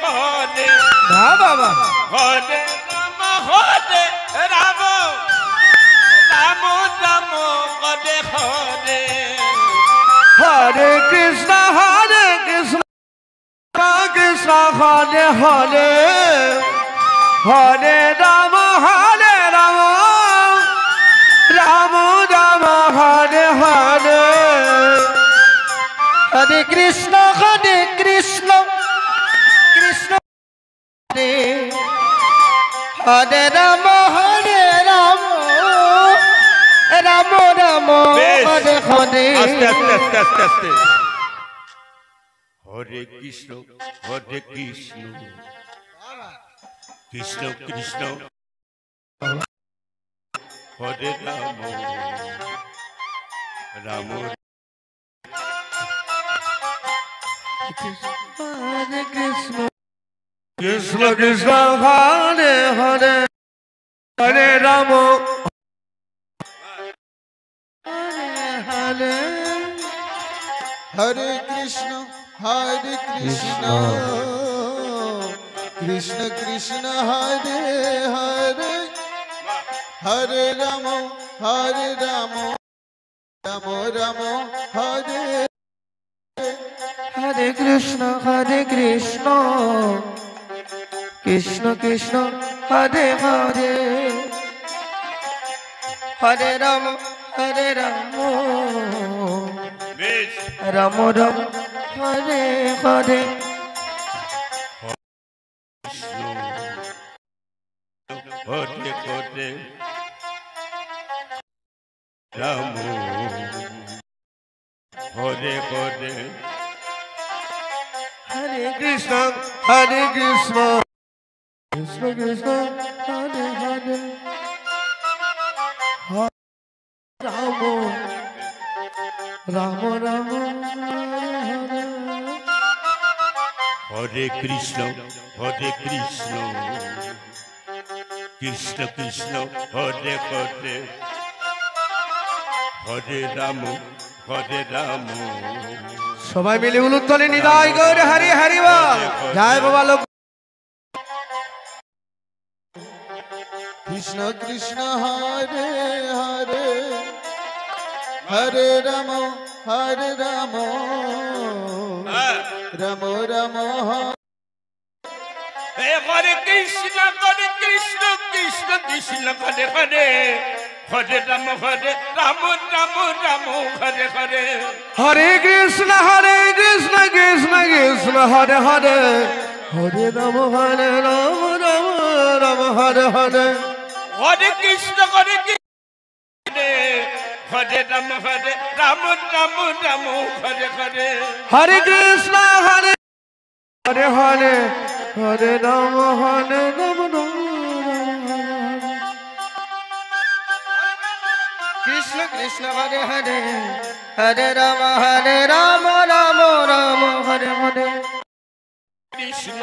হরে না বাবা হরে রাম রাম রাম হরে হরে হরে কৃষ্ণ কৃষ্ণ হরে হরে হরে রাম রাম রাম হরে হরে হরে কৃষ্ণ কৃষ্ণ হরে হরে রাম রাম রাম হরে হরে আস্তে আস্তে আস্তে আস্তে আস্তে হরে কৃষ্ণ কৃষ্ণ কৃষ্ণ হরে রাম রাম হরে কৃষ্ণ কৃষ্ণ কৃষ্ণ হরে হরে হরে রাম হরে হরে হরে কৃষ্ণ কৃষ্ণ কৃষ্ণ হরে হরে হরে রাম রাম রাম হরে হরে কৃষ্ণ কৃষ্ণ কৃষ্ণ হরে হরে হরে রাম বেশ রাম রাম হরে হরে হরে হরে রাম হরে হরে হরে কৃষ্ণ কৃষ্ণ কৃষ্ণ হরে হরে রাম রাম রাম হরে হরে কৃষ্ণ কৃষ্ণ কৃষ্ণ হরে হরে হরে রাম সবাই মিলে উলুধ্বনি নিতাই গৌর হরি হরি বল জয় বাবা লোক কৃষ্ণ কৃষ্ণ হরে হরে হরে রাম রাম রাম হরে কৃষ্ণ কৃষ্ণ কৃষ্ণ হরে হরে হরে রাম রাম হরে হরে হরে কৃষ্ণ কৃষ্ণ কৃষ্ণ হরে হরে হরে রাম রাম হরে হরে হরে কৃষ্ণ হরে রাম রাম হরে হরে হরে কৃষ্ণ হরে হরে হরে রাম কৃষ্ণ কৃষ্ণ হরে হরে হরে রাম রাম হরে হরে কৃষ্ণ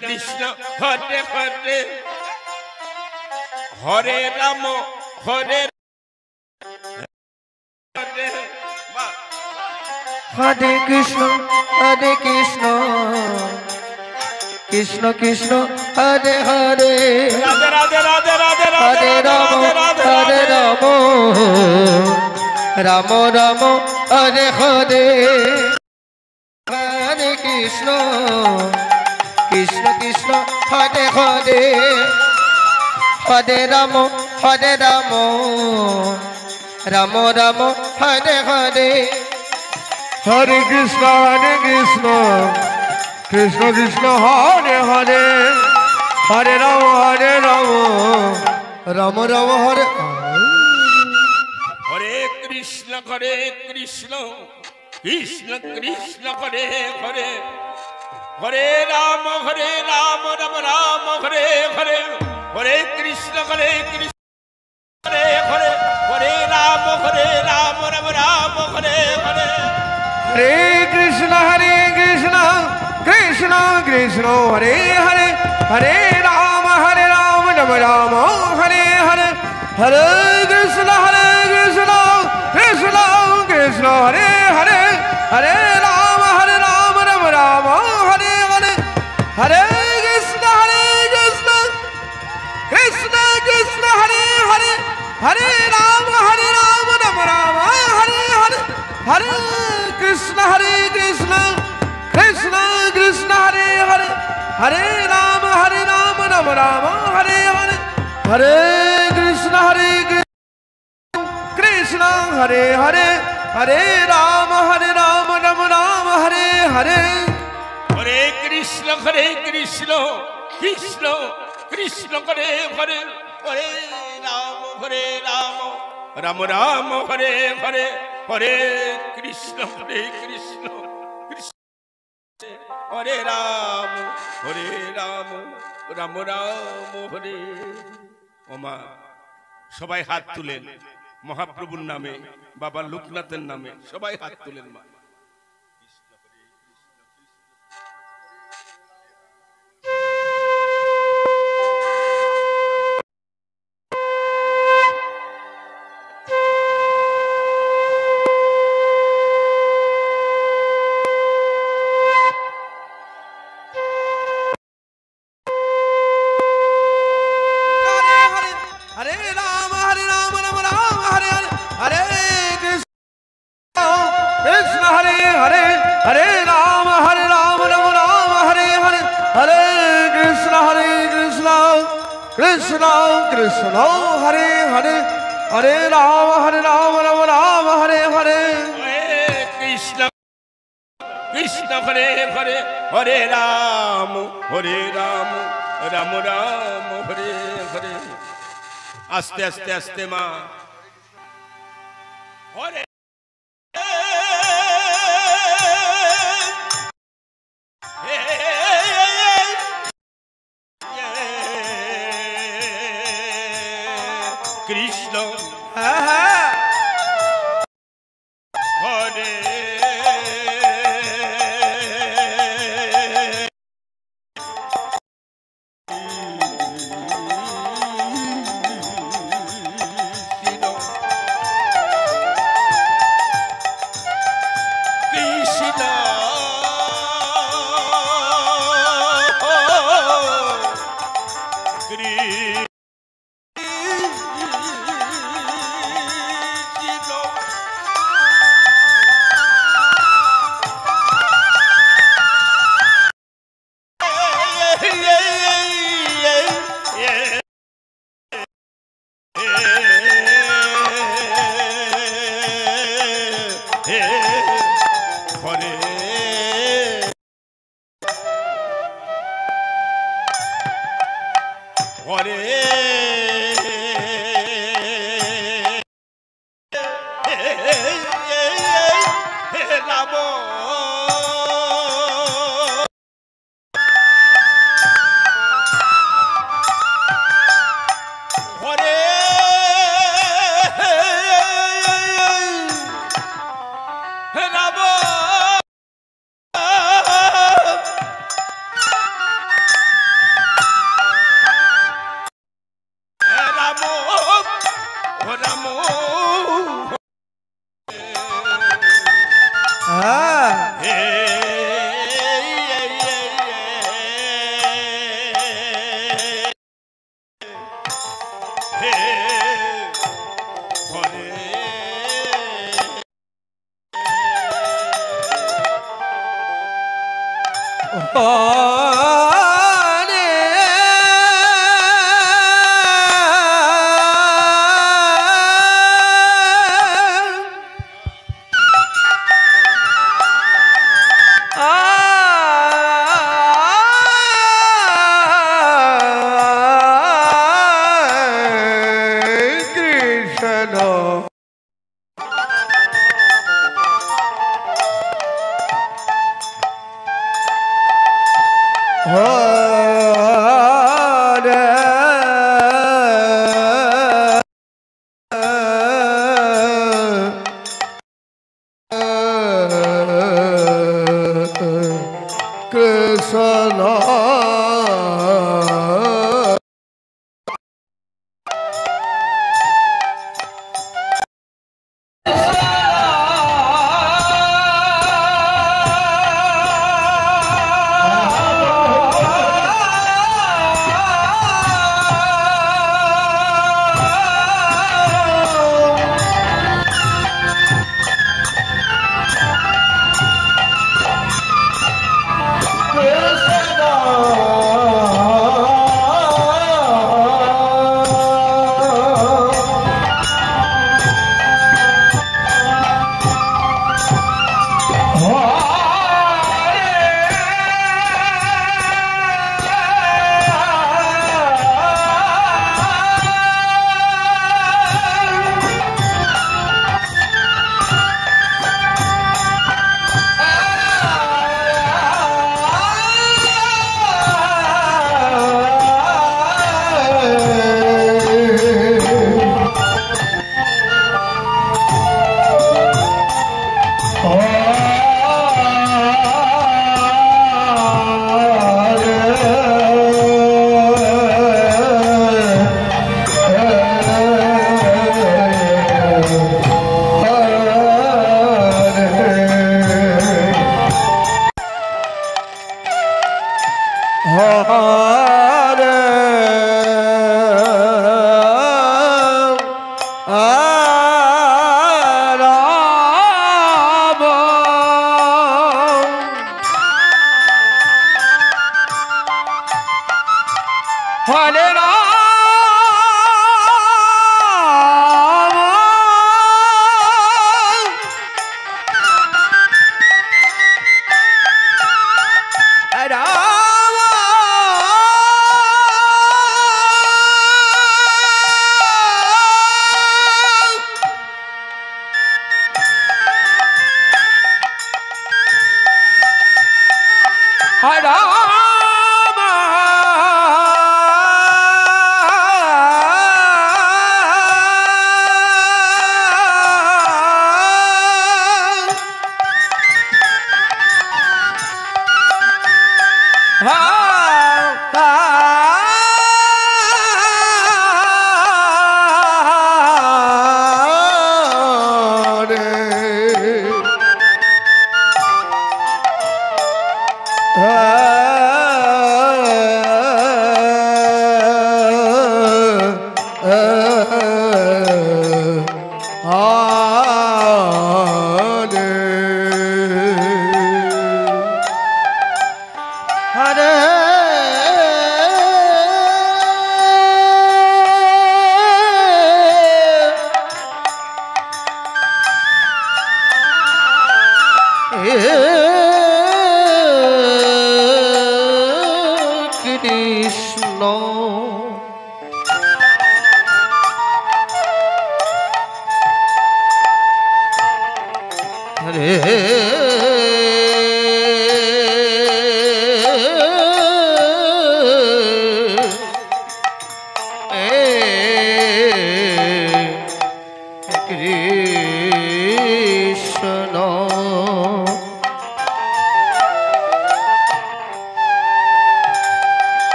কৃষ্ণ হরে হরে হরে রাম হরে হরে কৃষ্ণ কৃষ্ণ কৃষ্ণ হরে হরে রাধে রাধে রাধে রাধে হরে রাম রাম রাম হরে হরে হরে কৃষ্ণ কৃষ্ণ হরে হরে হরে রাম রাম হরে হরে হরে কৃষ্ণ কৃষ্ণ কৃষ্ণ হরে হরে হরে রাম রাম হরে হরে কৃষ্ণ কৃষ্ণ কৃষ্ণ হরে হরে হরে রাম রাম হরে হরে হরে কৃষ্ণ হরে হরে হরে রাম রাম হরে হরে হরে কৃষ্ণ কৃষ্ণ কৃষ্ণ হরে হরে হরে রাম রাম হরে হরে হরে কৃষ্ণ কৃষ্ণ কৃষ্ণ হরে হরে হরে রাম রাম हरे कृष्ण कृष्ण कृष्ण हरे हरे हरे राम राम राम हरे हरे हरे कृष्ण कृष्ण हरे हरे हरे राम राम राम हरे हरे हरे कृष्ण कृष्ण कृष्ण हरे हरे हरे राम राम राम हरे हरे हरे कृष्ण कृष्ण हरे राम राम राम हरे ओमा सबाई हाथ तुलेन महाप्रभुर नामे बाबा लोकनाथेर नामे सबाई हाथ तुलेन मा कृष्ण कृष्ण हरे हरे हरे राम राम राम हरे हरे कृष्ण कृष्ण हरे हरे हरे राम राम राम हरे हरे आस्ते आस्ते आस्ते माँ हरे कृष्ण हरे Hare Rama,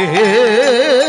Hey